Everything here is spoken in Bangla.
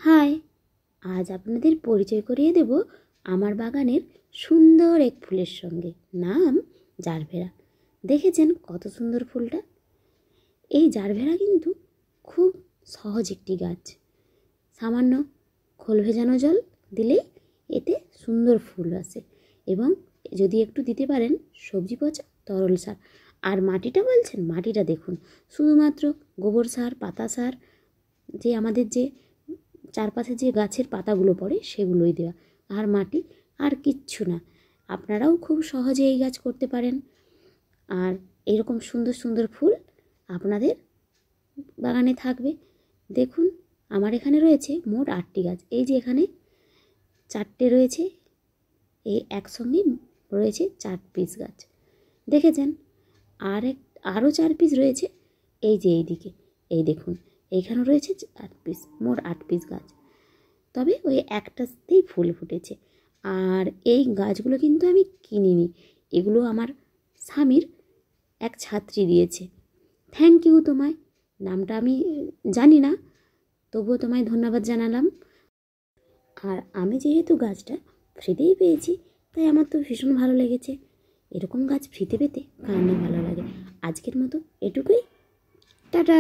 হাই, আজ আপনাদের পরিচয় করিয়ে দেব আমার বাগানের সুন্দর এক ফুলের সঙ্গে। নাম জারভেরা। দেখেছেন কত সুন্দর ফুলটা? এই জারভেরা কিন্তু খুব সহজ একটি গাছ। সামান্য খোল ভেজানো জল দিলেই এতে সুন্দর ফুল আসে, এবং যদি একটু দিতে পারেন সবজি পচা তরল সার। আর মাটিটা বলছেন, মাটিটা দেখুন, শুধুমাত্র গোবর সার, পাতা সার, যে আমাদের যে চারপাশে যে গাছের পাতাগুলো পড়ে সেগুলোই দেওয়া, আর মাটি, আর কিচ্ছু না। আপনারাও খুব সহজে এই গাছ করতে পারেন। আর এরকম সুন্দর সুন্দর ফুল আপনাদের বাগানে থাকবে। দেখুন, আমার এখানে রয়েছে মোট 8টি গাছ। এই যে এখানে 4টে রয়েছে, এই একসঙ্গে রয়েছে 4 পিস গাছ। দেখেছেন? আরও 4 পিস রয়েছে এই যে এইদিকে। এই দেখুন, এইখানেও রয়েছে 4 পিস, মোট 8 পিস গাছ। তবে ওই একটাতেই ফুল ফুটেছে। আর এই গাছগুলো কিন্তু আমি কিনিনি, এগুলো আমার স্বামীর এক ছাত্রী দিয়েছে। থ্যাংক ইউ তোমায়। নামটা আমি জানি না, তবুও তোমায় ধন্যবাদ জানালাম। আর আমি যেহেতু গাছটা ফ্রিতেই পেয়েছি, তাই আমার তো ভীষণ ভালো লেগেছে। এরকম গাছ ফ্রিতে পেতে কার না ভালো লাগে। আজকের মতো এটুকুই, টাটা।